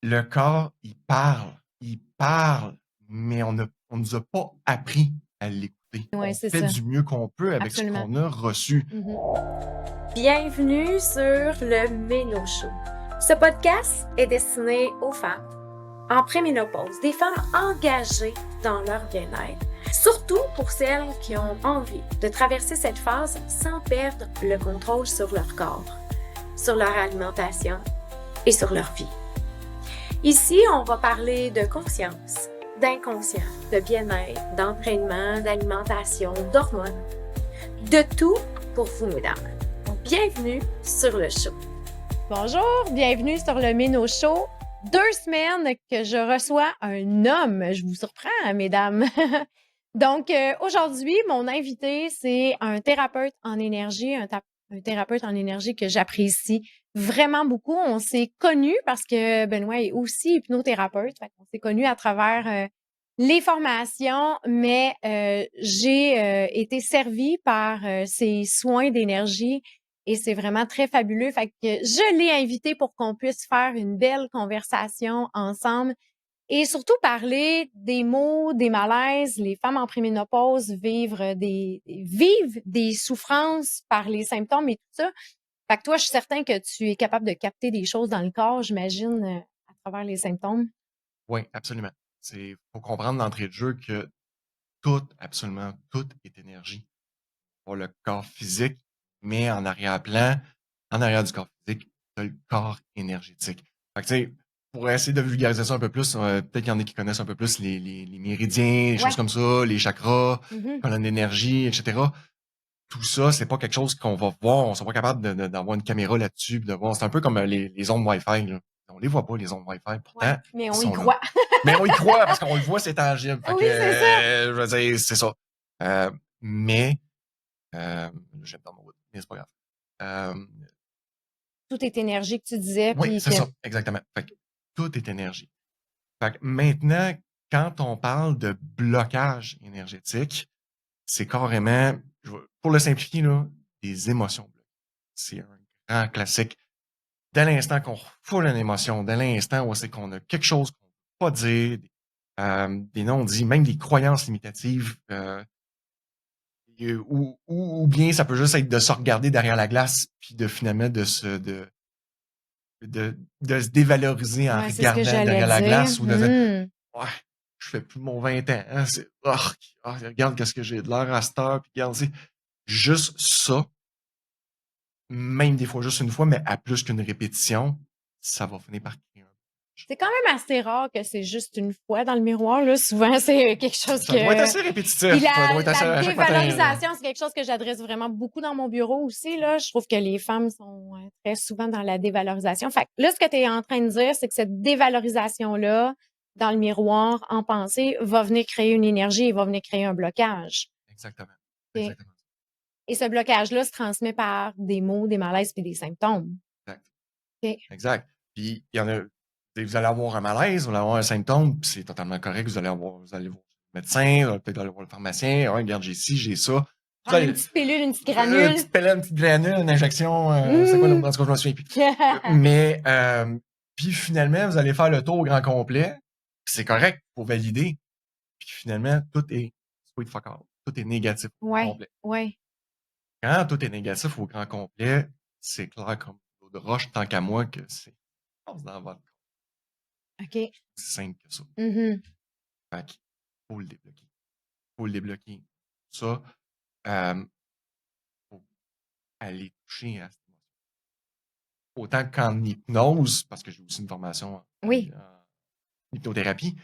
le corps, il parle, mais on nous a pas appris à l'écouter. Ouais, On c'est fait ça. du mieux qu'on peut avec ce Absolument. qu'on a reçu. Bienvenue sur le Méno Show. Ce podcast est destiné aux femmes en préménopause, des femmes engagées dans leur bien-être. Surtout pour celles qui ont envie de traverser cette phase sans perdre le contrôle sur leur corps, sur leur alimentation et sur leur vie. Ici, on va parler de conscience, d'inconscient, de bien-être, d'entraînement, d'alimentation, d'hormones, de tout pour vous, mesdames. Bienvenue sur le show. Bonjour, bienvenue sur le Méno Show. 2 semaines que je reçois un homme. Je vous surprends, mesdames. Donc, aujourd'hui, mon invité, c'est un thérapeute en énergie, un thérapeute en énergie que j'apprécie vraiment beaucoup. On s'est connus parce que Benoît est aussi hypnothérapeute. On s'est connus à travers les formations, mais j'ai été servie par ses soins d'énergie et c'est vraiment très fabuleux. Fait que je l'ai invité pour qu'on puisse faire une belle conversation ensemble et surtout parler des maux, des malaises. Les femmes en préménopause vivent des souffrances par les symptômes et tout ça. Fait que toi, je suis certain que tu es capable de capter des choses dans le corps, j'imagine, à travers les symptômes. Oui, absolument. C'est faut comprendre d'entrée de jeu que tout, absolument tout est énergie. Pour le corps physique, mais en arrière-plan, en arrière du corps physique, tu as le corps énergétique. Fait que, tu sais, pour essayer de vulgariser ça un peu plus, peut-être qu'il y en a qui connaissent un peu plus les méridiens, les choses comme ça, les chakras, colonnes d'énergie, etc. Tout ça, c'est pas quelque chose qu'on va voir. On sera pas capable d'avoir une caméra là-dessus, de voir. C'est un peu comme les ondes Wi-Fi, là. On les voit pas, les ondes Wi-Fi, pourtant, mais ils on y sont là. croit. Mais on y croit parce qu'on le voit, c'est tangible. Fait Oui, que, c'est ça. je veux dire, c'est ça. Mais je vais me perdre mon route, mais c'est pas grave. Tout est énergie que tu disais, Oui, puis c'est que ça, exactement. Fait que tout est énergie. Fait que maintenant, quand on parle de blocage énergétique, c'est carrément, pour le simplifier, là, des émotions bloquées. C'est un grand classique. Dès l'instant qu'on refoule une émotion, dès l'instant où c'est qu'on a quelque chose qu'on ne peut pas dire, des non-dits, même des croyances limitatives, ou bien ça peut juste être de se regarder derrière la glace, puis de finalement de se dévaloriser en ouais, c'est ce que regardant j'allais derrière la dire. glace ou de dire ouais, je fais plus mon 20 ans. Hein, regarde qu'est-ce que j'ai de l'air à cette heure, puis regarde, tu sais, juste ça, même des fois juste une fois, mais à plus qu'une répétition, ça va finir par créer un. C'est quand même assez rare que c'est juste une fois dans le miroir, là. Souvent, c'est quelque chose Ça doit être que... assez répétitif. Puis Ça doit être assez la à chaque matin. Là. dévalorisation, c'est quelque chose que j'adresse vraiment beaucoup dans mon bureau aussi, là. Je trouve que les femmes sont très souvent dans la dévalorisation. Fait que là, ce que tu es en train de dire, c'est que cette dévalorisation-là, dans le miroir, en pensée, va venir créer une énergie et va venir créer un blocage. Exactement. OK? Exactement. Et ce blocage-là se transmet par des maux, des malaises puis des symptômes. Exact. OK? Exact. Puis il y en a. Vous allez avoir un malaise, vous allez avoir un symptôme, puis c'est totalement correct. Vous allez voir le médecin, vous allez peut-être aller voir le pharmacien. Ouais, regarde, j'ai ci, j'ai ça. Vous Prendre une allez, petite pilule, une petite une granule. petite pelle, une petite granule, une injection, c'est quoi le Mmh. nom? En tout cas, je me souviens plus. Mais puis finalement, vous allez faire le tour au grand complet. C'est correct pour valider. Puis finalement, tout est sweet fuck all. Tout est négatif au grand Ouais, complet. ouais. Quand tout est négatif au grand complet, c'est clair comme l'eau de roche, tant qu'à moi, que c'est passe dans votre corps. OK. C'est simple que ça. Mhm. Fait qu'il faut le débloquer. Faut le débloquer. Ça, euh, faut aller toucher à cette émotion. Autant qu'en hypnose, parce que j'ai aussi une formation Oui. en hypnothérapie,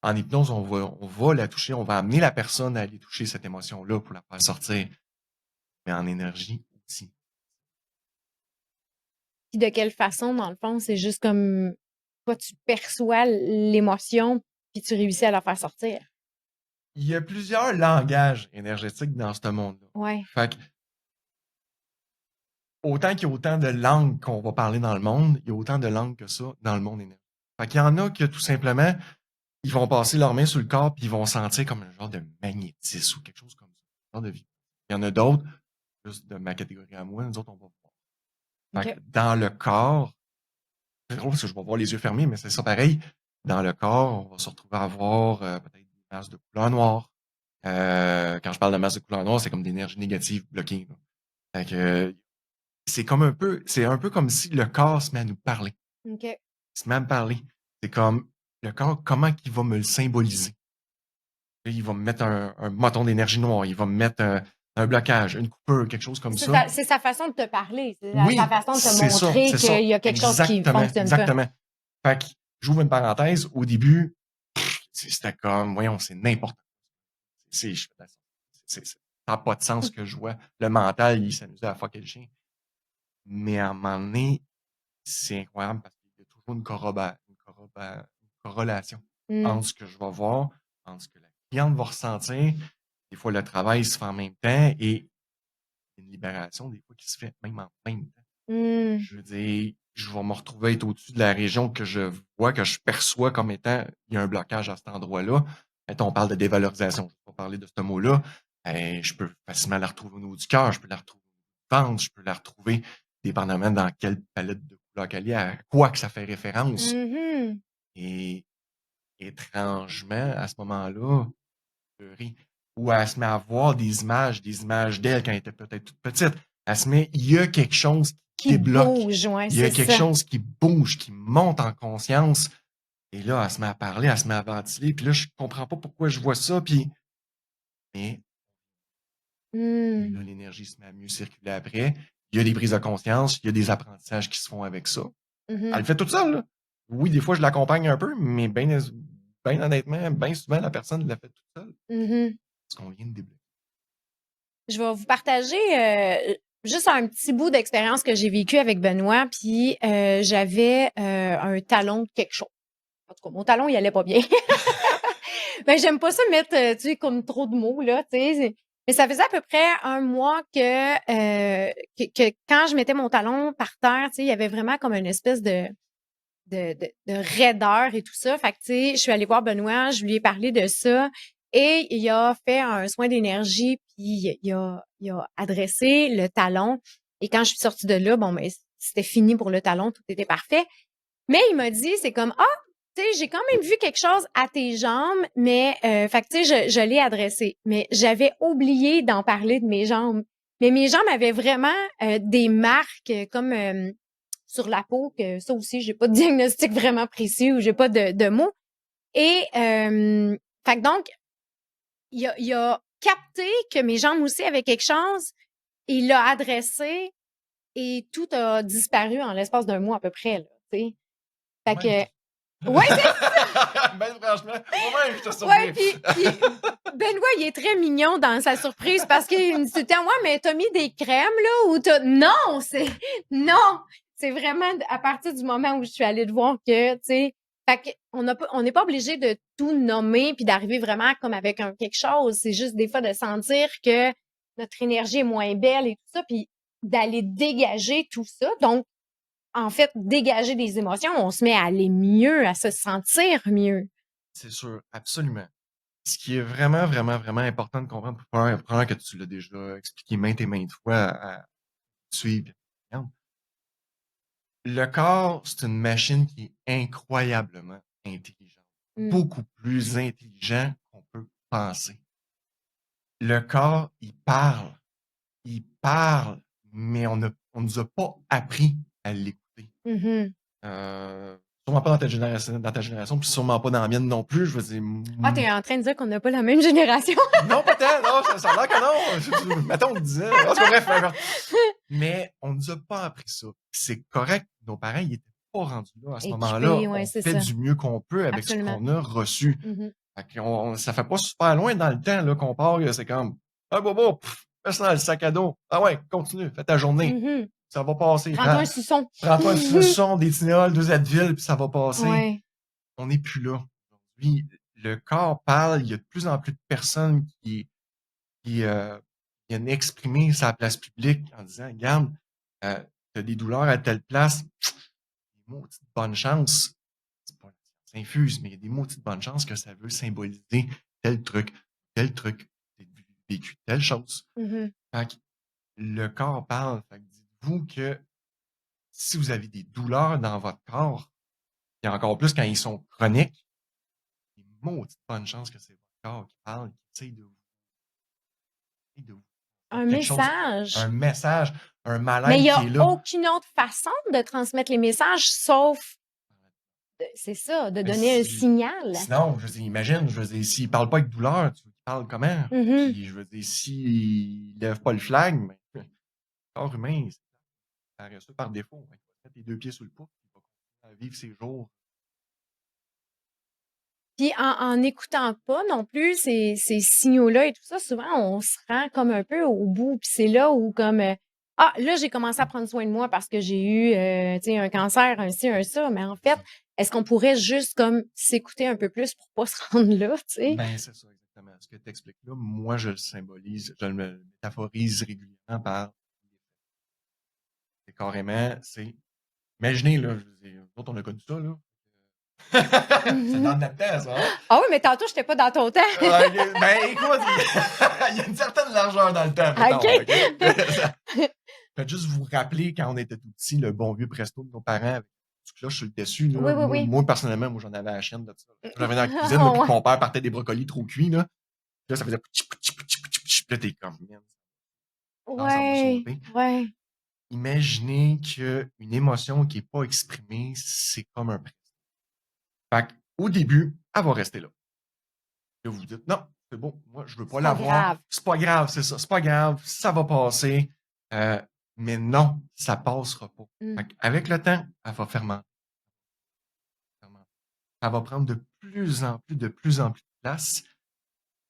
en hypnose, on va la toucher, on va amener la personne à aller toucher cette émotion-là pour la faire sortir. Mais en énergie aussi. Puis de quelle façon, dans le fond, c'est juste comme toi, tu perçois l'émotion, puis tu réussis à la faire sortir. Il y a plusieurs langages énergétiques dans ce monde-là. Ouais. Fait que, autant qu'il y a autant de langues qu'on va parler dans le monde, il y a autant de langues que ça dans le monde énergétique. Fait qu'il y en a que tout simplement, ils vont passer leurs mains sur le corps puis ils vont sentir comme un genre de magnétisme ou quelque chose comme ça. Un genre de vie. Il y en a d'autres, juste de ma catégorie à moi, nous autres, on va voir. Fait OK. que dans le corps, c'est drôle parce que je vais voir les yeux fermés, mais c'est ça pareil. Dans le corps, on va se retrouver à avoir peut-être des masses de couleur noire. Quand je parle de masse de couleur noire, c'est comme d'énergie négative bloquée, là. Fait que c'est un peu comme si le corps se met à nous parler. OK. Il se met à me parler. C'est comme le corps, comment il va me le symboliser? Là, il va me mettre un bâton d'énergie noire, il va me mettre un blocage, une coupure, quelque chose comme ça. C'est sa façon de te parler, c'est sa Oui, façon de te c'est ça, montrer c'est ça. qu'il y a quelque chose qui Exactement, fonctionne pas. exactement. Fait que j'ouvre une parenthèse. Au début, c'était comme, voyons, c'est n'importe quoi. Je fais, ça n'a pas de sens ce que je vois. Le mental, il s'amusait à fucker le chien. Mais à un moment donné, c'est incroyable parce qu'il y a toujours une corrélation entre ce que je vais voir, entre ce que la cliente va ressentir. Des fois, le travail se fait en même temps et une libération, des fois, qui se fait même en même temps. Je veux dire, je vais me retrouver être au-dessus de la région que je vois, que je perçois comme étant, il y a un blocage à cet endroit-là. Mettons, on parle de dévalorisation. Je ne vais pas parler de ce mot-là. Je peux facilement la retrouver au niveau du cœur, je peux la retrouver au niveau du ventre, je peux la retrouver dépendamment dans quelle palette de couleurs qu'elle est, à quoi que ça fait référence. Et étrangement, à ce moment-là, pleurer. Ou elle se met à voir des images d'elle quand elle était peut-être toute petite. Il y a quelque chose qui débloque. Bouge, ouais, Il y a c'est quelque ça. chose qui bouge, qui monte en conscience. Et là, elle se met à parler, elle se met à ventiler. Puis là, je comprends pas pourquoi je vois ça. Mais là, l'énergie se met à mieux circuler après. Il y a des prises de conscience, il y a des apprentissages qui se font avec ça. Elle le fait toute seule, là. Oui, des fois, je l'accompagne un peu, mais bien honnêtement, bien souvent, la personne l'a fait toute seule. Parce qu'on vient de débloquer. Je vais vous partager juste un petit bout d'expérience que j'ai vécu avec Benoît, puis j'avais un talon de quelque chose. En tout cas, mon talon, il allait pas bien. Ben, j'aime pas ça mettre, tu sais, comme trop de mots, là, tu sais. Mais ça faisait à peu près un mois que quand je mettais mon talon par terre, tu sais, il y avait vraiment comme une espèce de raideur et tout ça. Fait que, tu sais, je suis allée voir Benoît, je lui ai parlé de ça et il a fait un soin d'énergie puis il a adressé le talon. Et quand je suis sortie de là, bon, ben, c'était fini pour le talon, tout était parfait. Mais il m'a dit, c'est comme, ah, tu sais, j'ai quand même vu quelque chose à tes jambes, mais, fait que, tu sais, je l'ai adressé. Mais j'avais oublié d'en parler de mes jambes. Mais mes jambes avaient vraiment des marques comme sur la peau, que ça aussi, j'ai pas de diagnostic vraiment précis ou j'ai pas de mots. Et, fait que donc, il a capté que mes jambes aussi avaient quelque chose, il l'a adressé et tout a disparu en l'espace d'un mois à peu près, là, tu sais. Fait que, ouais, ben, franchement, moi-même, je te surpris. ouais, puis Benoît, il est très mignon dans sa surprise parce qu'il me dit, ouais, mais t'as mis des crèmes, là, ou non, non, c'est vraiment à partir du moment où je suis allée te voir que, tu sais, fait que on n'est pas obligé de tout nommer puis d'arriver vraiment comme avec quelque chose. C'est juste des fois de sentir que notre énergie est moins belle et tout ça, puis d'aller dégager tout ça. Donc, en fait, dégager des émotions, on se met à aller mieux, à se sentir mieux. C'est sûr, absolument. Ce qui est vraiment, vraiment, vraiment important de comprendre, probablement que tu l'as déjà expliqué maintes et maintes fois à suivre. Le corps, c'est une machine qui est incroyablement intelligente. Beaucoup plus intelligent qu'on peut penser. Le corps, il parle. Il parle, mais on nous a pas appris à l'écouter. Sûrement pas dans ta génération, puis sûrement pas dans la mienne non plus. Je veux dire. Ah, t'es en train de dire qu'on n'a pas la même génération? Non, peut-être, non, ça a l'air que non. Mettons, on le disait. Bref, mais on nous a pas appris ça. C'est correct. Nos parents, ils étaient pas rendus là à ce moment-là. Ouais, On c'est fait ça. du mieux qu'on peut avec Absolument. ce qu'on a reçu. Fait ça fait pas super loin dans le temps là, qu'on part. C'est comme, ah, bobo, fais ça dans le sac à dos. Ah ouais, continue, fais ta journée. Ça va passer. Prends-toi un suçon. Prends-toi un suçon, des Tylenol, 2 Advil, puis ça va passer. Ouais. On n'est plus là. Aujourd'hui, le corps parle. Il y a de plus en plus de personnes qui viennent exprimer sa place publique en disant, regarde, t'as des douleurs à telle place, des maudites bonnes chances. C'est pas une science infuse, mais il y a des maudites bonnes chances que ça veut symboliser tel truc, t'as vécu telle chose. Fait que le corps parle. Fait que dites-vous que si vous avez des douleurs dans votre corps, Et encore plus quand ils sont chroniques, il y a une maudite bonne chance que c'est votre corps qui parle, qui essaye de vous Un quelque chose, message. un message, un Mais il mal-être n'y qui a est là. aucune autre façon de transmettre les messages sauf, c'est ça, de Mais donner un signal. sinon, je veux dire, imagine, je veux dire, s'il parle pas avec douleur, tu veux qu'il parle comment? Mhm. Puis, je veux dire, s'il lève pas le flag, mais le corps humain, ça reste ça par défaut. Il va mettre les deux pieds sur le pouce, il va continuer à vivre ses jours. Puis en écoutant pas non plus ces signaux-là et tout ça, souvent on se rend comme un peu au bout. Puis c'est là où comme ah là j'ai commencé à prendre soin de moi parce que j'ai eu tu sais un cancer, un ci, un ça. Mais en fait, est-ce qu'on pourrait juste comme s'écouter un peu plus pour pas se rendre là, tu sais? Ben, c'est ça, exactement. Ce que tu expliques là, moi, je le symbolise, je le métaphorise régulièrement par. C'est carrément, imaginez, là, je veux dire, nous autres, on a connu ça, là. C'est dans notre temps, ça, hein? Ah oui, mais tantôt j'étais pas dans ton temps. Ben, écoute, il y a une certaine largeur dans le temps, mettons, OK. Faites juste vous rappeler quand on était tout petit, le bon vieux presto de nos parents avec du cloche sur le dessus, là. Oui, oui, oui. Moi, personnellement, j'en avais la chienne de ça. J'avais dans la cuisine, là, puis Ouais. que mon père partait des brocolis trop cuits, là. Puis là, ça faisait pouti, pouti, pouti, pouti, pouti. Puis là, t'es comme, man, ça va Ouais, sauter. ouais. Imaginez qu'une émotion qui est pas exprimée, c'est comme un presto. Fait qu'au début, elle va rester là. Là, vous vous dites, non, c'est bon, moi, je veux pas C'est pas l'avoir. grave. C'est pas grave, c'est ça. C'est pas grave, ça va passer. Mais non, ça passera pas. Fait qu'avec le temps, elle va fermenter. Elle va prendre de plus en plus de place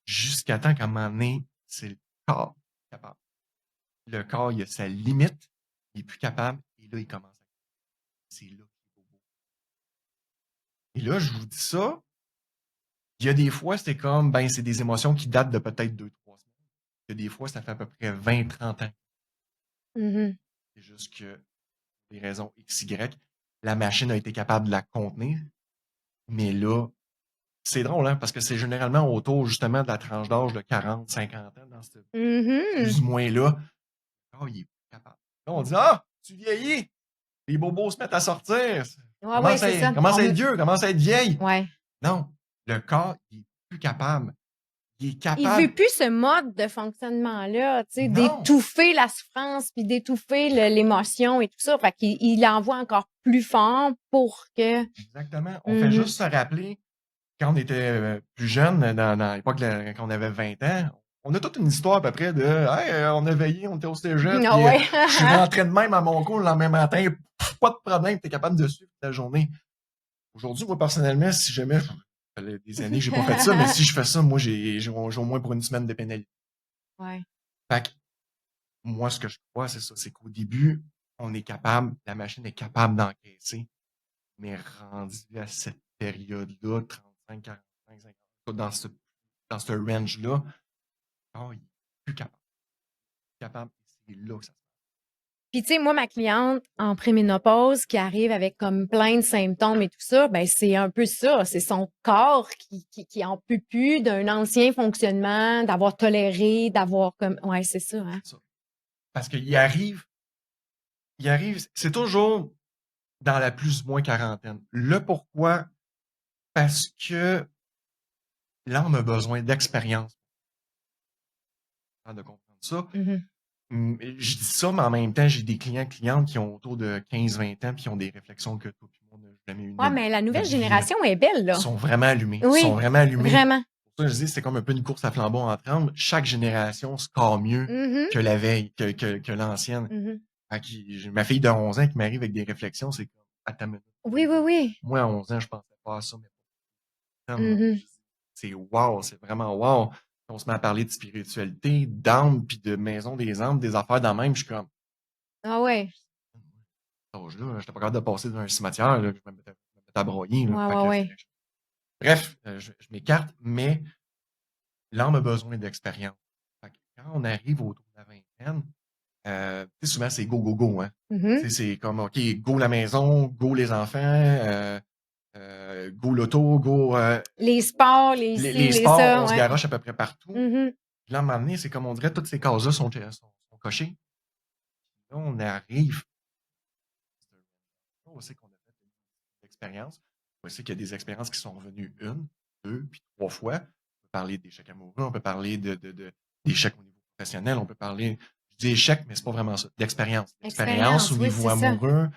jusqu'à temps qu'à un moment donné, c'est le corps qui est capable. Le corps, il a sa limite, il est plus capable, et là, il commence à. C'est là qu'il est beau. Et là, je vous dis ça, il y a des fois, c'est comme, ben, c'est des émotions qui datent de peut-être 2, 3 semaines. Il y a des fois, ça fait à peu près 20, 30 ans. C'est juste que, pour des raisons XY, la machine a été capable de la contenir. Mais là, c'est drôle, hein, parce que c'est généralement autour, justement, de la tranche d'âge de 40, 50 ans, dans ce plus ou moins là. Oh, il est plus capable. Là, on dit, ah, tu vieillis, les bobos se mettent à sortir. Ouais, c'est ça. Commence à être vieux, commence à être vieille. Ouais. Non, le corps, il est plus capable. Il est Il capable. veut plus ce mode de fonctionnement-là, tu sais, Non. d'étouffer la souffrance puis d'étouffer l'émotion et tout ça. Fait qu'il il envoie encore plus fort pour que. Exactement. On fait juste se rappeler, quand on était plus jeune, dans l'époque quand on avait 20 ans, on a toute une histoire à peu près de hey, on a veillé, on était au cégep, Ah puis ouais. je suis rentré de même à mon cours le lendemain matin, pas de problème, t'es capable de suivre ta journée. Aujourd'hui, moi, personnellement, si jamais, ça fait des années que j'ai pas fait ça, mais si je fais ça, moi, j'ai au moins pour une semaine de pénalité. Ouais. Fait que, moi, ce que je crois, c'est ça, c'est qu'au début, on est capable, la machine est capable d'encaisser, mais rendu à cette période-là, 35, 45, 50, dans ce range-là, il est plus capable. Capable, c'est là que ça se passe. Puis, tu sais, moi, ma cliente en préménopause qui arrive avec comme plein de symptômes et tout ça, ben c'est un peu ça. C'est son corps qui en peut plus d'un ancien fonctionnement, d'avoir toléré, d'avoir comme. Ouais, c'est ça, hein. C'est ça. Parce qu'il arrive, c'est toujours dans la plus ou moins quarantaine. Le pourquoi? Parce que l'âme a besoin d'expérience de comprendre ça. Je dis ça, mais en même temps, j'ai des clientes qui ont autour de 15-20 ans puis qui ont des réflexions que tout le monde n'a jamais eu. Ouais, mais la nouvelle génération est belle, là. Ils sont vraiment allumés. Oui, Ils sont vraiment allumés. vraiment. Pour ça, je dis, c'est comme un peu une course à flambeau entre âmes. Chaque génération score mieux que la veille, que l'ancienne. Ma fille de 11 ans qui m'arrive avec des réflexions, c'est comme, attends une minute. Oui, oui, oui. Moi, à 11 ans, je pensais pas à ça, mais c'est wow, c'est vraiment wow. On se met à parler de spiritualité, d'âme, puis de maison des âmes, des affaires dans le même. Je suis comme, Ah ouais. là, j'étais pas capable de passer devant un cimetière, là, je me mettais à broyer. Là, Ouais. Bref, je m'écarte, mais l'âme a besoin d'expérience. Quand on arrive autour de la vingtaine, souvent c'est go, go, go. Hein? C'est comme, OK, go la maison, go les enfants, go l'auto, go. Les sports, les sports, ça, on se garoche à peu près partout. Mm-hmm. Puis là, à un moment donné, c'est comme on dirait, toutes ces cases-là sont cochées. Là, on arrive. On sait qu'on a fait une expérience. On sait qu'il y a des expériences qui sont revenues 1, 2, puis 3 fois. On peut parler d'échecs amoureux, on peut parler d'échecs au niveau professionnel, on peut parler, je dis échec, mais c'est pas vraiment ça, d'expérience. Expérience au Expérience, oui, niveau c'est ça. amoureux,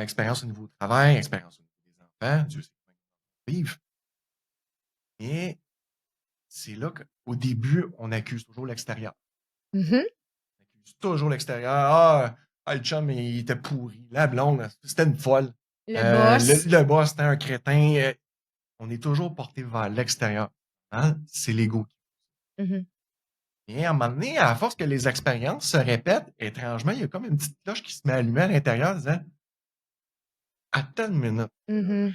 expérience au niveau du travail, expérience au niveau des enfants, Dieu sait comment ils vivent. Et c'est là qu'au début, on accuse toujours l'extérieur. Mhm. On accuse toujours l'extérieur. Ah, le chum, il était pourri. La blonde, c'était une folle. Le boss. Le boss, c'était un crétin. On est toujours porté vers l'extérieur. Hein? C'est l'ego. Mhm. Et à un moment donné, à force que les expériences se répètent, étrangement, il y a comme une petite cloche qui se met à allumer à l'intérieur, disant attends une minute, Mhm.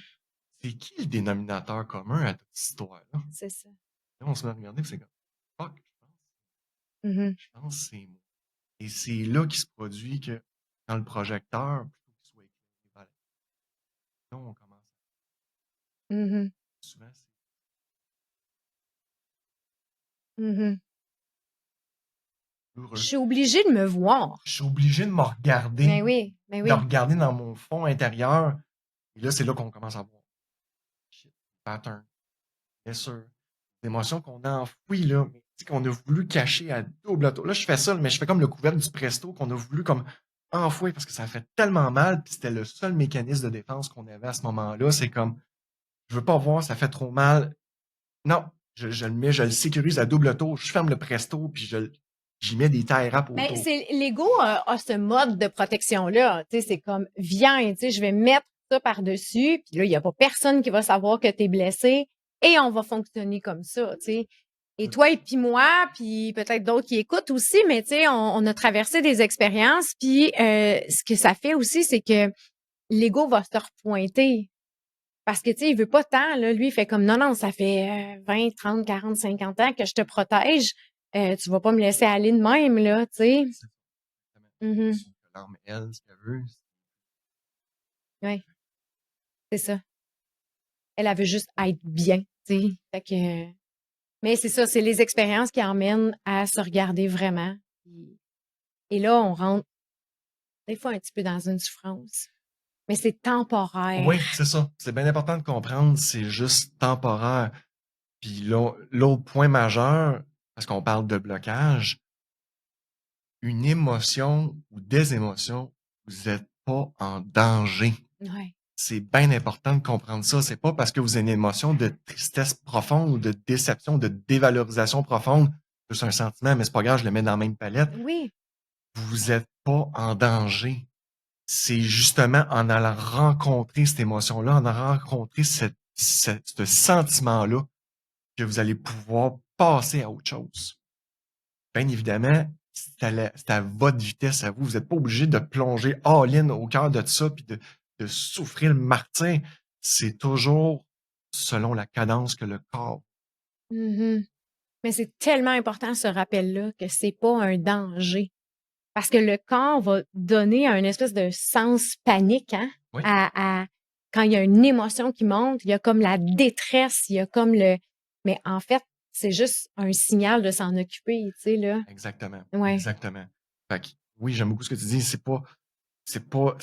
c'est qui le dénominateur commun à toute cette histoire-là? C'est ça. Là, on se met à regarder, c'est comme fuck, Mhm. je pense que c'est moi. Et c'est là qu'il se produit que dans le projecteur, plutôt qu'il soit éclairé vers là, on commence Mhm. souvent, c'est Mhm. Je douloureux. suis obligée de me voir. Je suis obligé de me regarder, Mais de oui. regarder dans mon fond intérieur. Et là, c'est là qu'on commence à voir shit, pattern, blessure, des émotions qu'on a enfouies, là, mais tu sais, qu'on a voulu cacher à double tour. Là, je fais ça, mais je fais comme le couvercle du presto qu'on a voulu comme enfouir parce que ça fait tellement mal, puis c'était le seul mécanisme de défense qu'on avait à ce moment-là. C'est comme, je veux pas voir, ça fait trop mal. Non, je le mets, je le sécurise à double tour, je ferme le presto, puis j'y mets des tie wraps Mais autour. c'est l'ego a ce mode de protection-là. Tu sais, c'est comme viens, tu sais, je vais mettre ça par-dessus, puis là, il n'y a pas personne qui va savoir que tu es blessé et on va fonctionner comme ça, tu sais. Et toi et puis moi, puis peut-être d'autres qui écoutent aussi, mais tu sais, on a traversé des expériences, puis ce que ça fait aussi, c'est que l'ego va se repointer. Parce que, tu sais, il veut pas tant, là. Lui, il fait comme, non, non, ça fait 20, 30, 40, 50 ans que je te protège. Tu vas pas me laisser aller de même, là, tu sais. C'est Mhm. sauf que l'âme, elle, ce qu'elle veut, Ouais, c'est ça. Elle veut juste être bien, tu sais. Fait que, mais c'est ça, c'est les expériences qui emmènent à se regarder vraiment. Et là, on rentre des fois un petit peu dans une souffrance. Mais c'est temporaire. oui, c'est ça. C'est bien important de comprendre, c'est juste temporaire. Puis l'autre point majeur, parce qu'on parle de blocage, une émotion ou des émotions, vous n'êtes pas en danger. Ouais. C'est bien important de comprendre ça. C'est pas parce que vous avez une émotion de tristesse profonde ou de déception, de dévalorisation profonde, juste un sentiment, mais c'est pas grave, je le mets dans la même palette. Oui. Vous n'êtes pas en danger. C'est justement en allant rencontrer cette émotion-là, en allant rencontrer ce sentiment-là, que vous allez pouvoir passer à autre chose. Bien évidemment, c'est à votre vitesse à vous. Vous n'êtes pas obligé de plonger all-in au cœur de ça puis de souffrir le martyr. C'est toujours selon la cadence que le corps. Mhm. Mais c'est tellement important ce rappel-là que c'est pas un danger. Parce que le corps va donner un espèce de sens panique, hein, Oui, quand il y a une émotion qui monte, il y a comme la détresse, il y a comme mais en fait, c'est juste un signal de s'en occuper, tu sais, là. exactement. Ouais. Exactement. Fait que, oui, j'aime beaucoup ce que tu dis. C'est pas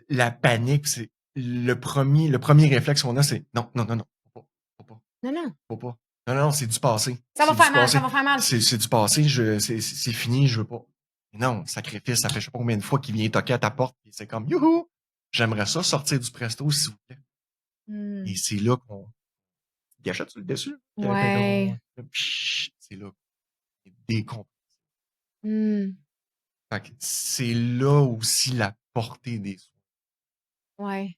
la panique, c'est le premier réflexe qu'on a, c'est non, non, non, non, faut pas, Non, non. faut pas. Non, non, c'est du passé. Ça va C'est du faire mal, ça passé. va faire mal. C'est du passé, c'est fini, je veux pas. Mais non, sacrifice, ça fait je sais pas combien de fois qu'il vient toquer à ta porte, et c'est comme youhou! J'aimerais ça sortir du presto, s'il vous plaît. Et Hmm. c'est là qu'on gâchette sur le dessus. Ouais. C'est là qu'on est décompressé. Hmm. Fait que c'est là aussi la portée des soins. Ouais.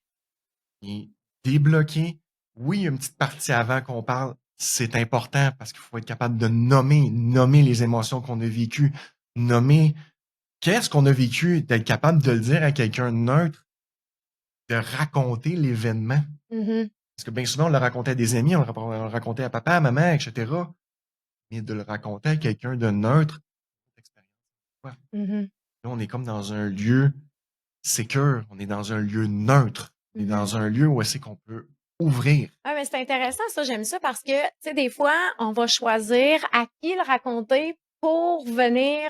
Et débloquer, oui, il y a une petite partie avant qu'on parle, c'est important parce qu'il faut être capable de nommer les émotions qu'on a vécues, nommer qu'est-ce qu'on a vécu, d'être capable de le dire à quelqu'un de neutre, de raconter l'événement. Mhm. Parce que bien souvent, on le racontait à des amis, on le racontait à papa, à maman, etc. Mais de le raconter à quelqu'un de neutre, c'est une expérience. Ouais. Mhm. Là, on est comme dans un lieu sécure, on est dans un lieu neutre, on est Mhm. dans un lieu où c'est qu'on peut ouvrir. Ah, mais c'est intéressant, ça, j'aime ça parce que, tu sais, des fois, on va choisir à qui le raconter pour venir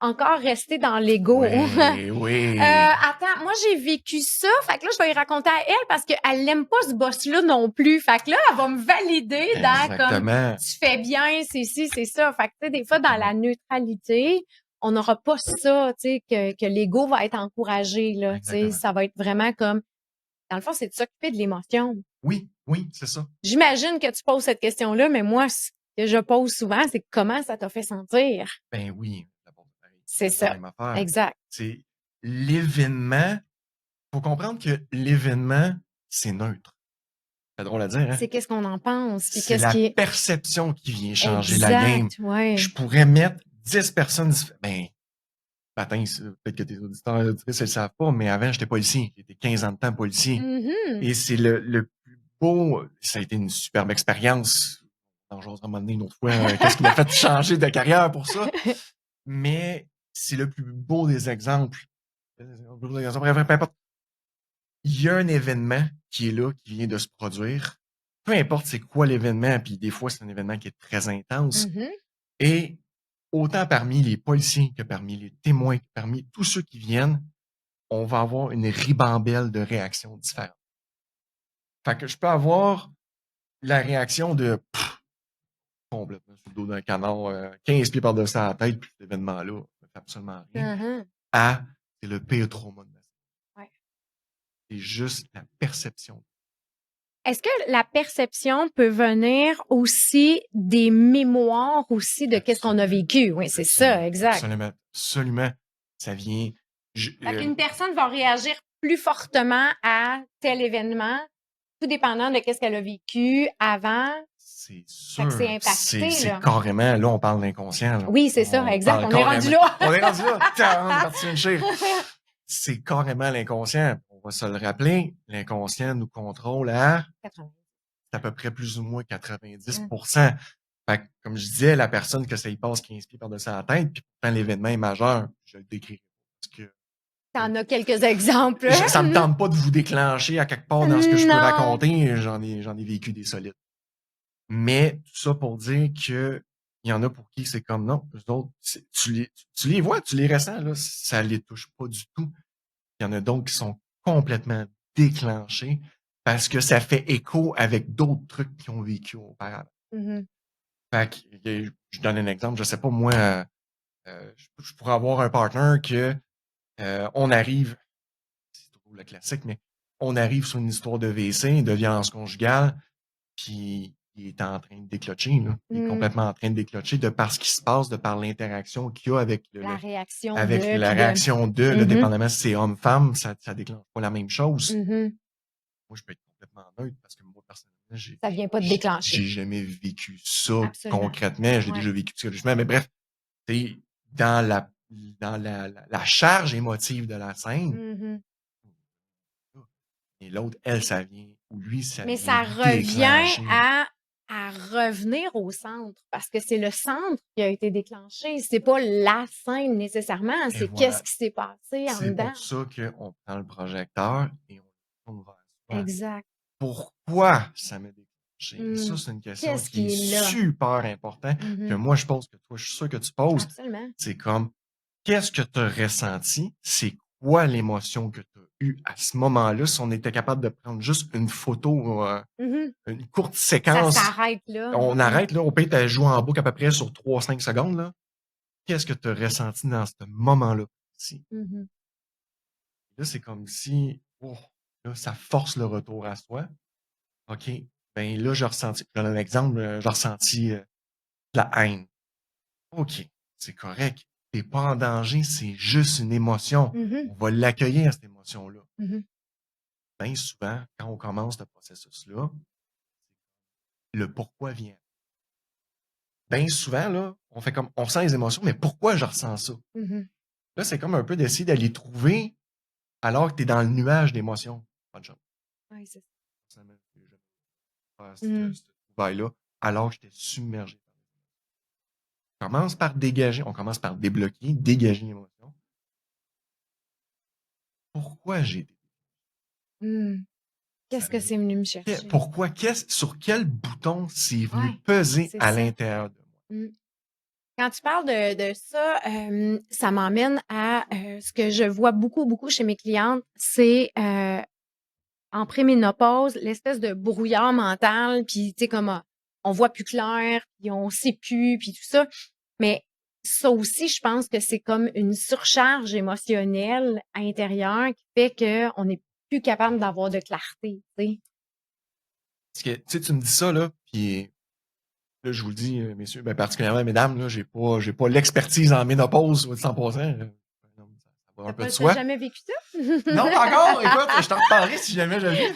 encore rester dans l'ego. Oui. Attends, moi, j'ai vécu ça. Fait que là, je vais y raconter à elle parce qu'elle l'aime pas ce boss-là non plus. Fait que là, elle va me valider dans comme Exactement. tu fais bien, c'est ci, c'est ça. Fait que tu sais, des fois, dans la neutralité, on n'aura pas ça, tu sais, que l'ego va être encouragé, là. Tu sais, Exactement. ça va être vraiment comme, dans le fond, c'est de s'occuper de l'émotion. Oui, c'est ça. J'imagine que tu poses cette question-là, mais moi, ce que je pose souvent, c'est comment ça t'a fait sentir? Ben oui, d'abord, pareil, C'est la ça. même affaire. Exact. C'est l'événement. Faut comprendre que l'événement, c'est neutre. C'est drôle à dire, hein? C'est qu'est-ce qu'on en pense, puis C'est qu'est-ce la qui est perception qui vient changer la game. exact, ouais. Je pourrais mettre 10 personnes ben, matin, peut-être que tes auditeurs et auditrices ne le savent pas, mais avant, j'étais policier. J'étais 15 ans de temps policier. Mhm. Et c'est le plus beau. Ça a été une superbe expérience. J'ose à un moment donné une autre fois. Qu'est-ce qui m'a fait changer de carrière pour ça? Mais c'est le plus beau des exemples. Bref, peu importe. Il y a un événement qui est là, qui vient de se produire. Peu importe c'est quoi l'événement, puis des fois, c'est un événement qui est très intense. Mhm. Et autant parmi les policiers que parmi les témoins, que parmi tous ceux qui viennent, on va avoir une ribambelle de réactions différentes. Fait que je peux avoir la réaction de complètement sur le dos d'un canard, 15 pieds par-dessus la tête, puis cet événement-là ne fait absolument rien, Mhm. à c'est le pire trauma de ma vie. Ouais. C'est juste la perception. Est-ce que la perception peut venir aussi des mémoires aussi de qu'est-ce qu'on a vécu? Oui, c'est ça, exact. Absolument, absolument. Ça vient. Fait qu'une personne va réagir plus fortement à tel événement, tout dépendant de qu'est-ce qu'elle a vécu avant. C'est Fait que sûr. c'est impacté, C'est là. carrément, là, on parle d'inconscient. Là. Oui, c'est ça, On exact. parle On est rendu carrément- là. On est rendu là. On est parti une chire. C'est carrément l'inconscient. On va se le rappeler. L'inconscient nous contrôle à 80. à peu près plus ou moins 90%. Mm. Fait que, comme je disais, la personne que ça y passe 15 pieds par-dessus la tête, puis pourtant l'événement est majeur, je le décris. Parce que T'en as quelques exemples. ça me tente pas de vous déclencher à quelque part dans ce que je peux Non. raconter. J'en ai vécu des solides. Mais tout ça pour dire que il y en a pour qui c'est comme non, eux autres, tu les vois, tu les ressens, là, ça les touche pas du tout. Il y en a d'autres qui sont complètement déclenchés parce que ça fait écho avec d'autres trucs qu'ils ont vécu auparavant. Mhm. Fait que, je donne un exemple, je sais pas, moi, je pourrais avoir un partner que on arrive, c'est trop le classique, mais on arrive sur une histoire de WC, de violence conjugale, puis il est en train de déclencher, là. Il est complètement en train de déclencher de par ce qui se passe, de par l'interaction qu'il y a avec La réaction avec de, la puis réaction de, là, dépendamment si c'est homme-femme, ça déclenche pas la même chose. Mhm. Moi, je peux être complètement neutre parce que moi, personnellement, Ça vient pas de déclencher. j'ai jamais vécu ça Absolument. concrètement. J'ai Ouais. déjà vécu psychologiquement, mais bref, c'est dans la charge émotive de la scène. Mhm. Et l'autre, elle, ça vient, ou lui, ça Mais vient ça revient déclencher. à revenir au centre parce que c'est le centre qui a été déclenché. C'est pas la scène nécessairement, c'est voilà. qu'est-ce qui s'est passé en C'est dedans. pour ça qu'on prend le projecteur et on le tourne vers soi. Exact. Pourquoi ça m'a déclenché? Et ça, Mm. c'est une question Qu'est-ce qui qui est est là? super importante, que Mhm. moi, je pose, que toi, je suis sûr que tu poses. Absolument. C'est comme, qu'est-ce que tu as ressenti? C'est quoi l'émotion que tu as eue à ce moment-là? Si on était capable de prendre juste une photo, Mhm. une courte Ça séquence, s'arrête là. on arrête, là, on peut être jouer en boucle à peu près sur 3-5 secondes, là. Qu'est-ce que tu as ressenti dans ce moment-là? Mhm. Là, c'est comme si, oh, là, ça force le retour à soi. OK, ben là, j'ai ressenti, je donne un exemple, j'ai ressenti de la haine. OK, c'est correct. T'es pas en danger, c'est juste une émotion. Mhm. On va l'accueillir, cette émotion-là. Mhm. Bien souvent, quand on commence ce processus-là, le pourquoi vient. Bien souvent, là, on fait comme, on sent les émotions, mais pourquoi je ressens ça? Mhm. Là, c'est comme un peu d'essayer d'aller trouver alors que tu es dans le nuage d'émotions. Pas de chance. Ouais, c'est ça. Personnellement, j'ai jamais fait Mhm. ce trouvaille-là, alors que j'étais submergé. On commence par dégager, on commence par débloquer, dégager l'émotion. Pourquoi j'ai été? Mhm. Qu'est-ce que c'est venu me chercher? Pourquoi? Sur quel bouton c'est venu Ouais, peser c'est à ça. l'intérieur de moi? Mhm. Quand tu parles de ça, ça m'emmène à ce que je vois beaucoup, beaucoup chez mes clientes, c'est en préménopause, l'espèce de brouillard mental, puis tu sais, comme on voit plus clair, puis on sait plus, puis tout ça. Mais ça aussi, je pense que c'est comme une surcharge émotionnelle intérieure qui fait qu'on n'est plus capable d'avoir de clarté, tu sais. Parce que, tu sais, tu me dis ça, là, puis là, je vous le dis, messieurs, ben, particulièrement mesdames, là, j'ai pas l'expertise en ménopause, soit dit 100%. Non, ça va un peu de T'as soi. jamais vécu ça? Non, pas encore! Écoute, je t'en reparlerai si jamais je le vis.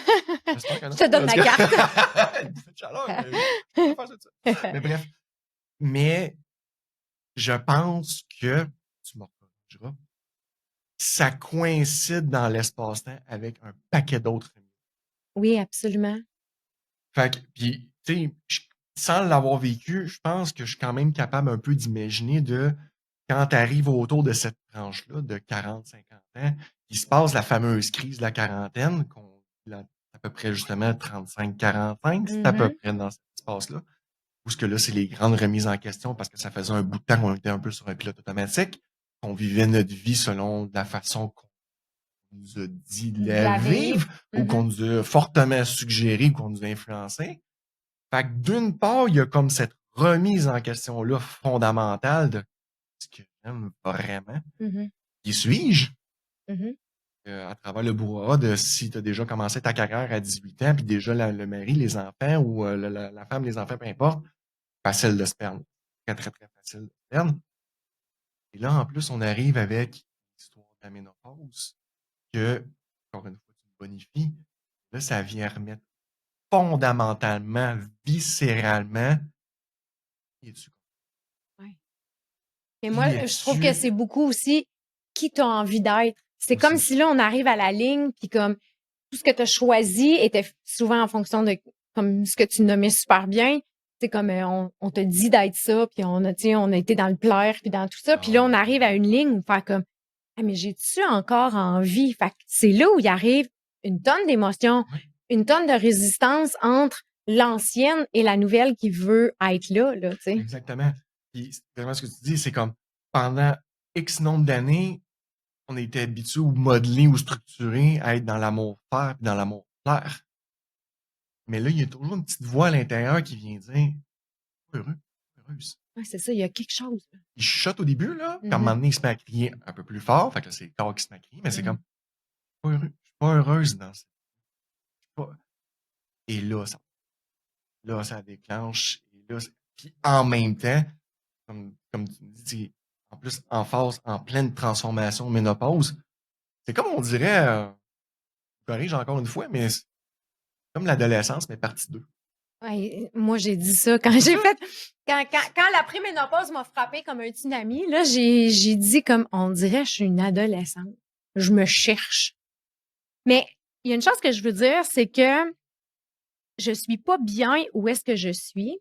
J'espère que Je non. te donne Parce ma que... carte. Il fait chaleur, je peux pas faire ça. Mais bref. Mais je pense que, tu me corrigeras, ça coïncide dans l'espace-temps avec un paquet d'autres. Oui, absolument. Fait que, puis, tu sais, sans l'avoir vécu, je pense que je suis quand même capable un peu d'imaginer de quand tu arrives autour de cette tranche-là de 40, 50 ans, il se passe la fameuse crise de la quarantaine, à peu près justement 35, 45, c'est à peu Mhm, près dans cet espace-là. Où ce que là, c'est les grandes remises en question parce que ça faisait un bout de temps qu'on était un peu sur un pilote automatique, qu'on vivait notre vie selon la façon qu'on nous a dit de de la la vivre. vivre ou qu'on nous a fortement suggéré ou qu'on nous a influencé. Fait que d'une part, il y a comme cette remise en question-là fondamentale de ce que j'aime vraiment. Mhm, Qui suis-je? mhm. À travers le brouhaha de si tu as déjà commencé ta carrière à 18 ans, puis déjà le mari, les enfants, ou la femme, les enfants, peu importe, facile de se perdre. Très, très, très facile de se perdre. Et là, en plus, on arrive avec l'histoire de la ménopause, que, encore une fois, tu me bonifies. Là, ça vient remettre fondamentalement, viscéralement, qui es-tu? Ouais. Et moi, Qui je trouve que es-tu? c'est beaucoup aussi qui t'as envie d'être. C'est comme Aussi. si là, on arrive à la ligne, puis comme tout ce que tu as choisi était souvent en fonction de comme ce que tu nommais super bien. C'est comme on te dit d'être ça, puis on a été dans le plaire, puis dans tout ça. Puis là, Ah, on arrive à une ligne où faire comme ah, mais j'ai-tu encore envie? Fait que c'est là où il arrive une tonne d'émotions, oui, une tonne de résistance entre l'ancienne et la nouvelle qui veut être là, tu sais. exactement. Puis, c'est vraiment ce que tu dis, c'est comme pendant X nombre d'années, on a été habitué ou modelé ou structuré à être dans l'amour-faire puis dans l'amour-plaire. Mais là, il y a toujours une petite voix à l'intérieur qui vient dire pas heureux, pas heureuse. Ouais, c'est ça, il y a quelque chose, là. Il chuchote au début, là, puis à un moment Mhm, donné, il se met à crier un peu plus fort. Fait que là, c'est le corps qui se met à crier, mais c'est comme mhm. pas heureux. Je suis pas heureuse dans ça. Pas... Et là, ça déclenche. Et là, puis en même temps, comme tu me dis, en plus, en phase, en pleine transformation, ménopause, c'est comme on dirait, je corrige encore une fois, mais c'est comme l'adolescence, mais partie 2. Ouais, moi, j'ai dit ça quand C'est j'ai ça? fait, quand la préménopause m'a frappé comme un tsunami, là, j'ai dit comme, on dirait, je suis une adolescente. Je me cherche. Mais il y a une chose que je veux dire, c'est que je suis pas bien où est-ce que je suis.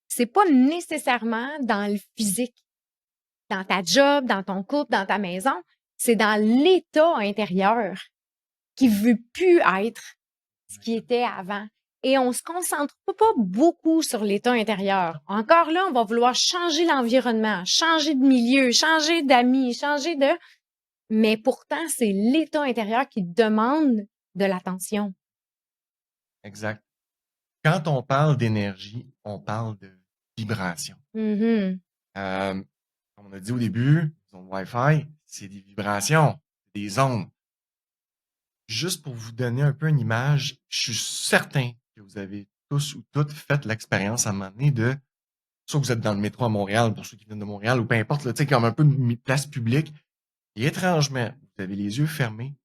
C'est pas nécessairement dans le physique, dans ta job, dans ton couple, dans ta maison. C'est dans l'état intérieur qui veut plus être ce qui était avant. Et on se concentre pas beaucoup sur l'état intérieur. Encore là, on va vouloir changer l'environnement, changer de milieu, changer d'amis, changer de... Mais pourtant, c'est l'état intérieur qui demande de l'attention. Exact. Quand on parle d'énergie, on parle de vibration. Mhm. Comme on a dit au début, les ondes Wi-Fi, c'est des vibrations, des ondes. Juste pour vous donner un peu une image, je suis certain que vous avez tous ou toutes fait l'expérience à un moment donné de, soit vous êtes dans le métro à Montréal, pour ceux qui viennent de Montréal, ou peu importe, là, tu sais, comme un peu une place publique, et étrangement, vous avez les yeux fermés,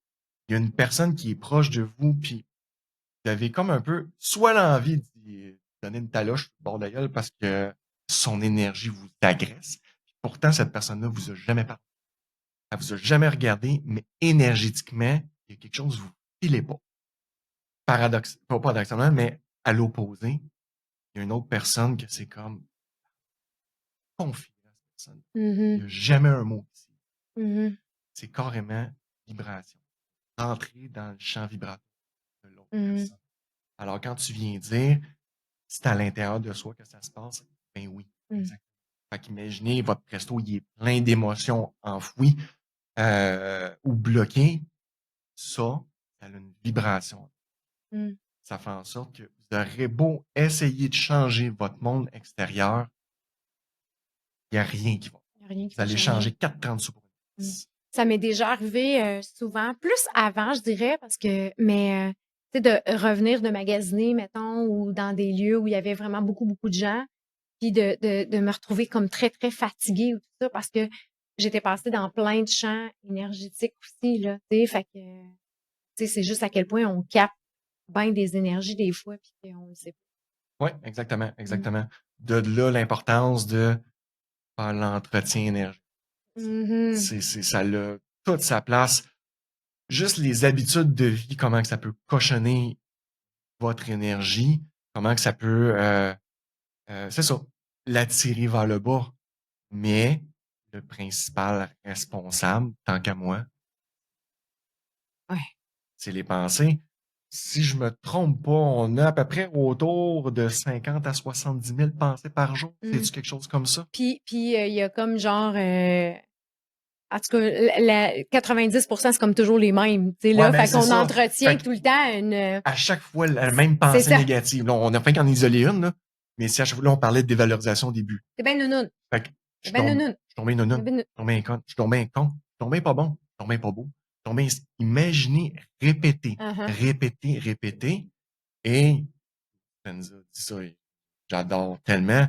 il y a une personne qui est proche de vous, puis vous avez comme un peu, soit l'envie d'y donner une taloche au bord de la gueule parce que son énergie vous agresse. Pourtant, cette personne-là vous a jamais parlé. Elle vous a jamais regardé, mais énergétiquement, il y a quelque chose que vous ne filez pas. Pas paradoxalement, mais à l'opposé, il y a une autre personne que c'est comme confier à cette personne. Il Mhm. n'y a jamais un mot ici. Mhm. C'est carrément vibration. Entrer dans le champ vibratoire de l'autre Mhm. personne. Alors, quand tu viens dire, c'est à l'intérieur de soi que ça se passe, ben oui, Mhm. exact. Fait qu'imaginez, votre presto, il est plein d'émotions enfouies ou bloquées. Ça a une vibration. Mm. Ça fait en sorte que vous aurez beau essayer de changer votre monde extérieur, il n'y a rien qui va. Il n'y a rien qui Vous va allez changer. changer 4,30 sous pour une Mm. pièce. Ça m'est déjà arrivé souvent, plus avant, je dirais, mais tu sais, de revenir de magasiner, mettons, ou dans des lieux où il y avait vraiment beaucoup, beaucoup de gens, puis de me retrouver comme très, très fatiguée ou tout ça, parce que j'étais passée dans plein de champs énergétiques aussi, là, tu sais, fait que, tu sais, c'est juste à quel point on capte bien des énergies des fois, puis qu'on le sait Oui, exactement, exactement. De là, l'importance de faire l'entretien énergétique. pas. Mhm. Ça a toute sa place. Juste les habitudes de vie, comment que ça peut cochonner votre énergie, comment que ça peut, c'est ça, l'attirer vers le bas. Mais le principal responsable, tant qu'à moi, Ouais. c'est les pensées. Si je me trompe pas, on a à peu près autour de 50 à 70 000 pensées par jour. Mm. C'est-tu quelque chose comme ça? Puis il y a comme genre, en tout cas, 90%, c'est comme toujours les mêmes, tu sais, Ouais, là. ben Fait c'est qu'on ça. entretient Fait que tout le temps une. à chaque fois, la même C'est pensée ça. négative. Là, on a fait qu'en isoler une, là. Mais si à chaque fois, là, on parlait de dévalorisation au début. C'est ben nounoun. Fait que C'est ben nounoun. je suis tombé nounoun, C'est ben nounoun. je suis tombé con, je suis tombé con, je suis tombé pas bon, je suis tombé pas beau, je suis tombé... Imaginez, répéter, Uh-huh. répéter, répéter. Et, Spenza dit ça, et j'adore tellement.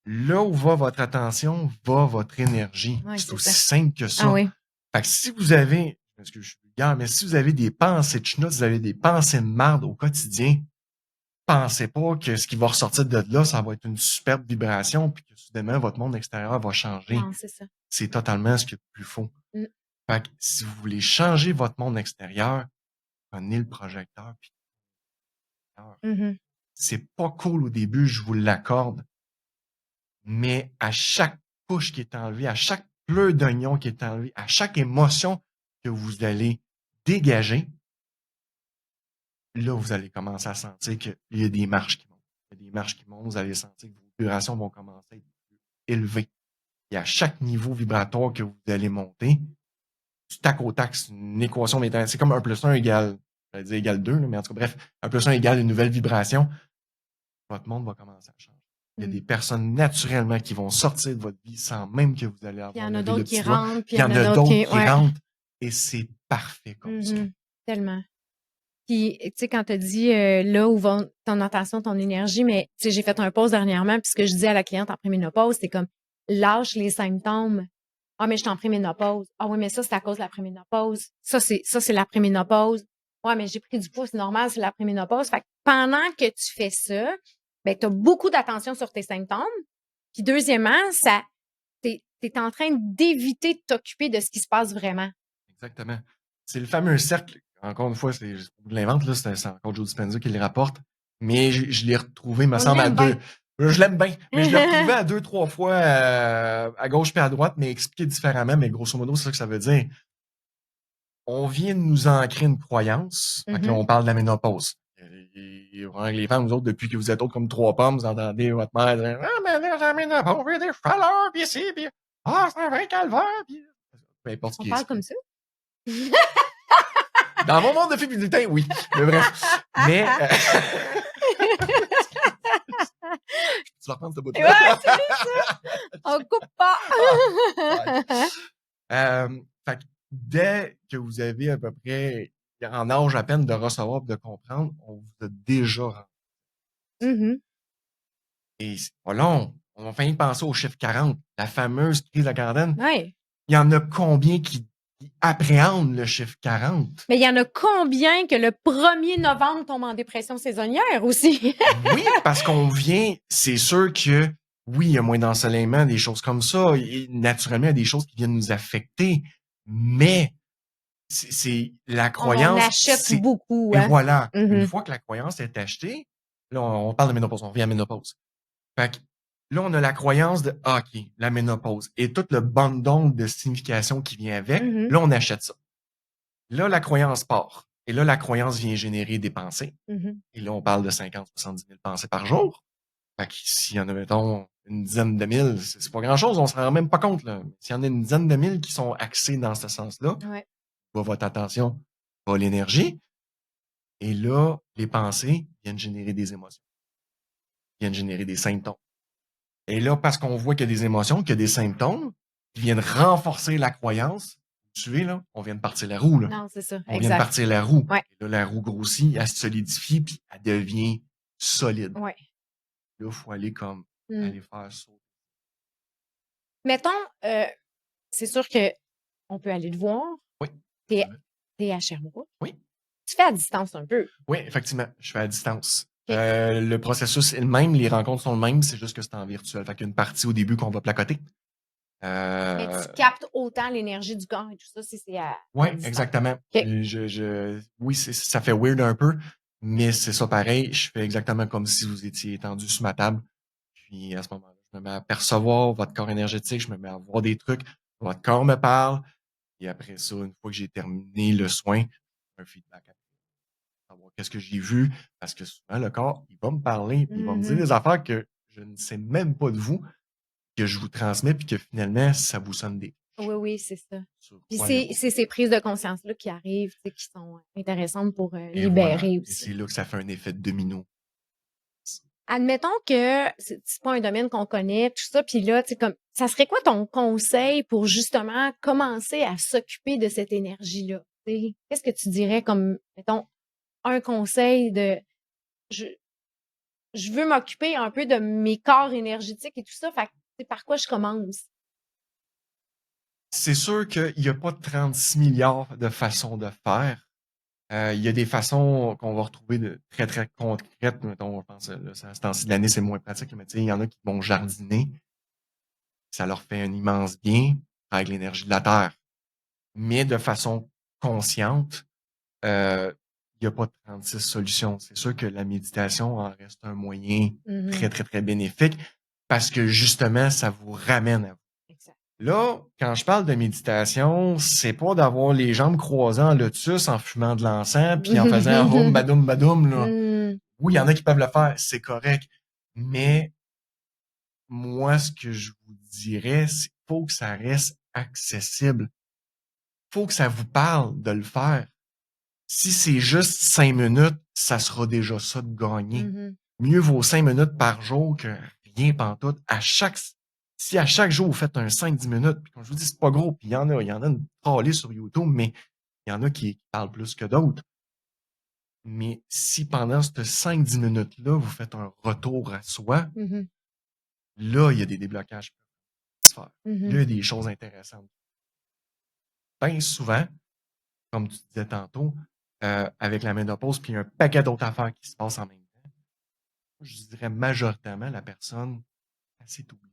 Là où va votre attention, va votre énergie. Ouais, C'est c'est aussi ça. simple que Ah ça. oui. Fait que si vous avez, parce que je suis vulgaire, mais si vous avez des pensées de schnout, vous avez des pensées de marde au quotidien, pensez pas que ce qui va ressortir de là, ça va être une superbe vibration, puis que soudainement, votre monde extérieur va changer. Non, c'est ça. C'est totalement ce qu'il y a de plus faux. Mm. Fait que si vous voulez changer votre monde extérieur, prenez le projecteur, puis Mhm. c'est pas cool au début, je vous l'accorde, mais à chaque couche qui est enlevée, à chaque pleur d'oignon qui est enlevé, à chaque émotion que vous allez dégager, là, vous allez commencer à sentir qu'il y a des marches qui montent. Il y a des marches qui montent, vous allez sentir que vos vibrations vont commencer à être plus élevées. Et à chaque niveau vibratoire que vous allez monter, du tac au tac, c'est une équation mathématique. C'est comme 1 plus 1 égale, j'allais dire égale 2, mais en tout cas, bref, 1 plus 1 égale une nouvelle vibration. Votre monde va commencer à changer. Il y a des personnes naturellement qui vont sortir de votre vie sans même que vous allez Puis il y avoir en a levé d'autres le qui petit doigt. rentrent, puis Il y en a d'autres qui ouais. rentrent et c'est parfait comme ça. Mhm. Tellement. Puis, tu sais, quand tu as dit là où va ton attention, ton énergie, mais tu sais, j'ai fait un pause dernièrement, puis ce que je dis à la cliente en préménopause, c'est comme lâche les symptômes. Ah, mais je suis en préménopause. Ah oui, mais ça, c'est à cause de la préménopause. Ça, c'est la préménopause. Ouais, mais j'ai pris du poids, c'est normal, c'est la préménopause. Fait que pendant que tu fais ça, ben, tu as beaucoup d'attention sur tes symptômes. Puis deuxièmement, t'es en train d'éviter de t'occuper de ce qui se passe vraiment. Exactement. C'est le fameux cercle. Encore une fois, je l'invente, là, c'est encore Joe Dispenza qui le rapporte. Mais je l'ai retrouvé, me On semble, à l'aime deux. bien. Je l'aime bien, mais je l'ai retrouvé à 2, 3 fois à gauche puis à droite, mais expliqué différemment. Mais grosso modo, c'est ça que ça veut dire. On vient de nous ancrer une croyance. Fait que là, on parle de la ménopause. Et les femmes, vous autres, depuis que vous êtes autres comme 3 pommes, vous entendez votre mère dire « Ah, mais là, la ménopause, il y a des chaleurs, puis ici, puis ah, c'est un vrai calvaire, puis... » Peu importe ce On qui parle est. comme ça? Dans mon monde de féminité, oui. Mais bref. Mais... tu vas reprendre ce bout-là. Ouais, c'est ça. On coupe pas. Fait que dès que vous avez à peu près en âge à peine de recevoir et de comprendre, on vous a déjà rendu. Et c'est pas long. On va finir de penser au chiffre 40, la fameuse crise de la quarantaine. Ouais. Il y en a combien qui appréhendent le chiffre 40? Mais il y en a combien que le 1er novembre tombent en dépression saisonnière aussi? Oui, parce qu'on vient, c'est sûr que oui, il y a moins d'ensoleillement, des choses comme ça. Et naturellement, il y a des choses qui viennent nous affecter. Mais c'est la croyance. On achète beaucoup. Et Hein? voilà. Une fois que la croyance est achetée, là, on parle de ménopause, on revient à la ménopause. Fait que là, on a la croyance de OK, la ménopause et tout le bundle de signification qui vient avec. Là, on achète ça. Là, la croyance part. Et là, la croyance vient générer des pensées. Et là, on parle de 50, 70 000 pensées par jour. Fait que s'il y en a, mettons, une dizaine de mille, c'est pas grand-chose, on s'en rend même pas compte, là. S'il y en a une dizaine de mille qui sont axés dans ce sens-là, Ouais. va votre attention, va l'énergie, et là, les pensées viennent générer des émotions, viennent générer des symptômes. Et là, parce qu'on voit qu'il y a des émotions, qu'il y a des symptômes, qui viennent renforcer la croyance, vous suivez, là, on vient de partir la roue, là. Non, c'est ça. On vient de Exact. partir la roue. Ouais. Et là, la roue grossit, elle se solidifie, puis elle devient solide. Ouais. Là, il faut aller comme, Mm. aller faire ça. Mettons, c'est sûr que on peut aller te voir. Oui. T'es à Sherbrooke. Oui. Tu fais à distance un peu. Oui, effectivement, je fais à distance. Ok. Le processus est le même, les rencontres sont le même, c'est juste que c'est en virtuel. Fait qu'il y a une partie au début qu'on va placoter. Mais tu captes autant l'énergie du corps et tout ça si c'est à Oui, distance. exactement. Ok. Oui, ça fait weird un peu, mais c'est ça pareil. Je fais exactement comme si vous étiez étendu sur ma table. Puis à ce moment-là, je me mets à percevoir votre corps énergétique, je me mets à voir des trucs, votre corps me parle. Et après ça, une fois que j'ai terminé le soin, un feedback après, savoir qu'est-ce que j'ai vu, parce que souvent le corps, il va me parler, puis il va me dire des affaires que je ne sais même pas de vous, que je vous transmets, puis que finalement, ça vous sonne des Oui, oui, c'est ça. Puis croyez-moi. c'est ces prises de conscience-là qui arrivent, tu sais, qui sont intéressantes pour Et libérer voilà. Et aussi. c'est là que ça fait un effet de domino. Admettons que c'est pas un domaine qu'on connaît, tout ça, puis là, tu sais, comme, ça serait quoi ton conseil pour justement commencer à s'occuper de cette énergie-là? Tu sais, qu'est-ce que tu dirais comme, mettons, un conseil de, je, je veux m'occuper un peu de mes corps énergétiques et tout ça, fait que, tu sais, par quoi je commence? C'est sûr qu'il n'y a pas 36 milliards de façons de faire. Il y a des façons qu'on va retrouver de très, très concrètes. Mettons, on pense, là, à ce temps-ci de l'année, c'est moins pratique, mais tu sais, il y en a qui vont jardiner. Ça leur fait un immense bien avec l'énergie de la terre. Mais de façon consciente, il n'y a pas de 36 solutions. C'est sûr que la méditation en reste un moyen très, très, très bénéfique parce que justement, ça vous ramène à vous. Exact. Là, quand je parle de méditation, c'est pas d'avoir les jambes croisées en lotus en fumant de l'encens puis en faisant hum badoum badoum, là. Oui, il y en a qui peuvent le faire, c'est correct. Mais moi, ce que je vous dirais, c'est qu'il faut que ça reste accessible. Faut que ça vous parle de le faire. Si c'est juste 5 minutes, ça sera déjà ça de gagner. Mieux vaut 5 minutes par jour que rien pantoute. Si à chaque jour vous faites un 5-10 minutes, puis comme je vous dis, c'est pas gros, puis il y en a une trollée sur YouTube, mais il y en a qui parlent plus que d'autres. Mais si pendant ces 5-10 minutes-là, vous faites un retour à soi, là, il y a des déblocages qui peuvent se faire. Là, il y a des choses intéressantes. Bien souvent, comme tu disais tantôt, avec la ménopause, puis un paquet d'autres affaires qui se passent en même temps, je dirais majoritairement la personne, elle s'est oubliée.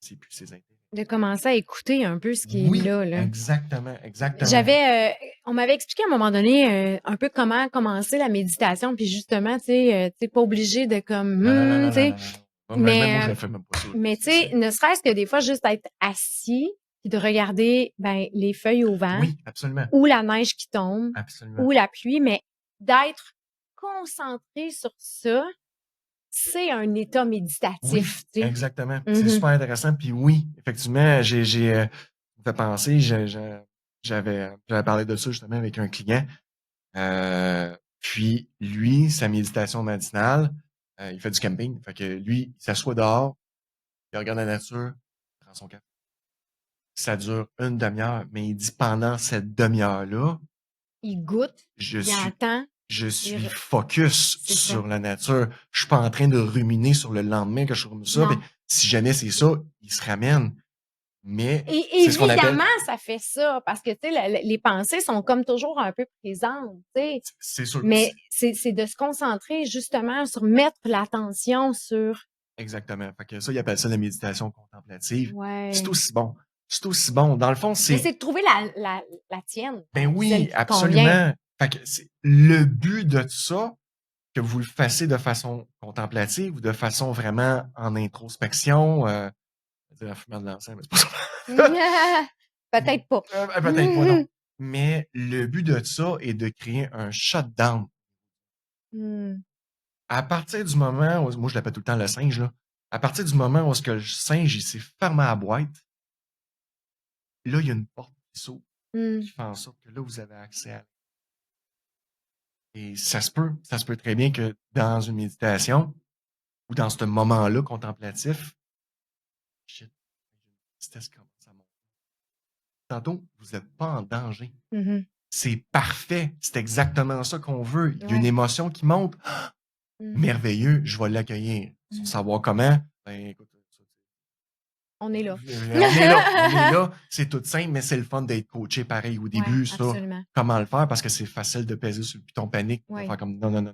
C'est plus ses intérêts. De commencer à écouter un peu ce qui est là. Exactement, exactement. On m'avait expliqué à un moment donné un peu comment commencer la méditation, puis justement, tu sais, t'es pas obligé de comme, Non, tu sais. non. Même moi, je le fais même pas ça. Mais tu sais, ne serait-ce que des fois, juste être assis, puis de regarder ben, les feuilles au vent. Oui, absolument. Ou la neige qui tombe. Absolument. Ou la pluie, mais d'être concentré sur ça, c'est un état méditatif. Oui, exactement. C'est super intéressant. Puis oui, effectivement, j'ai fait penser, j'avais parlé de ça justement avec un client. Puis lui, sa méditation matinale, il fait du camping. Fait que lui, il s'assoit dehors, il regarde la nature, il prend son café. Ça dure une demi-heure, mais il dit pendant cette demi-heure-là, il goûte, entend. Je suis focus sur la nature. Je suis pas en train de ruminer sur le lendemain que je rume ça. Mais si jamais c'est ça, il se ramène. Mais et évidemment, ça fait ça parce que tu sais, les pensées sont comme toujours un peu présentes. Tu sais. C'est sûr. Mais c'est de se concentrer justement sur mettre l'attention sur. Exactement. Fait que ça, il appelle ça la méditation contemplative. Ouais. C'est aussi bon. C'est aussi bon. Dans le fond, c'est. Mais c'est de trouver la tienne. Ben oui, absolument. Fait que le but de ça, que vous le fassiez de façon contemplative ou de façon vraiment en introspection, en fumant de l'encens, mais c'est pas ça. Peut-être pas. Peut-être pas, non. Mais le but de ça est de créer un shutdown. À partir du moment où, moi je l'appelle tout le temps le singe, là. À partir du moment où est-ce que le singe il s'est fermé à la boîte, là, il y a une porte qui s'ouvre, Mm. qui fait en sorte que là, vous avez accès à. Et ça se peut très bien que dans une méditation ou dans ce moment-là contemplatif, shit, c'était ce que ça monte. Tantôt, vous n'êtes pas en danger. Mhm. C'est parfait. C'est exactement ça qu'on veut. Il y a une Ouais. émotion qui monte. Mm. Merveilleux, je vais l'accueillir. Sans savoir comment, ben écoute, On est là. on est là. C'est tout simple, mais c'est le fun d'être coaché pareil au début, ça. Absolument. Comment le faire, parce que c'est facile de peser sur le piton panique, de Ouais. faire comme non.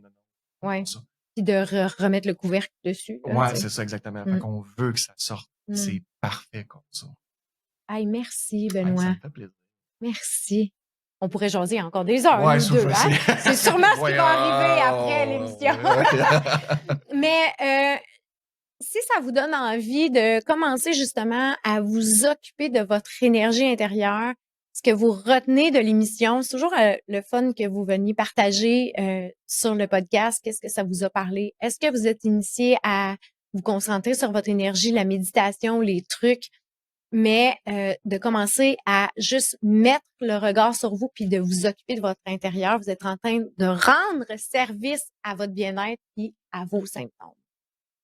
Ouais. Ça. Puis de remettre le couvercle dessus. Là, Ouais, tu sais. c'est ça exactement. Mm. Fait qu'on veut que ça sorte. Mm. C'est parfait comme ça. Hey, merci, Hey, ça Benoît. me fait plaisir. Merci. On pourrait jaser encore des heures, Ouais, nous ça, deux. je Hein? sais. C'est sûrement ce qui Ouais, va arriver après l'émission. Mais si ça vous donne envie de commencer justement à vous occuper de votre énergie intérieure, ce que vous retenez de l'émission, c'est toujours le fun que vous veniez partager sur le podcast. Qu'est-ce que ça vous a parlé? Est-ce que vous êtes initié à vous concentrer sur votre énergie, la méditation, les trucs, mais de commencer à juste mettre le regard sur vous puis de vous occuper de votre intérieur. Vous êtes en train de rendre service à votre bien-être et à vos symptômes.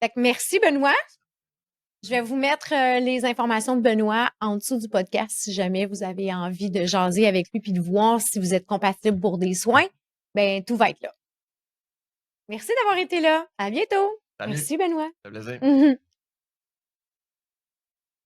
Fait que merci, Benoît. Je vais vous mettre les informations de Benoît en dessous du podcast si jamais vous avez envie de jaser avec lui puis de voir si vous êtes compatible pour des soins. Ben, tout va être là. Merci d'avoir été là. À bientôt. Salut. Merci, Benoît. Ça fait plaisir.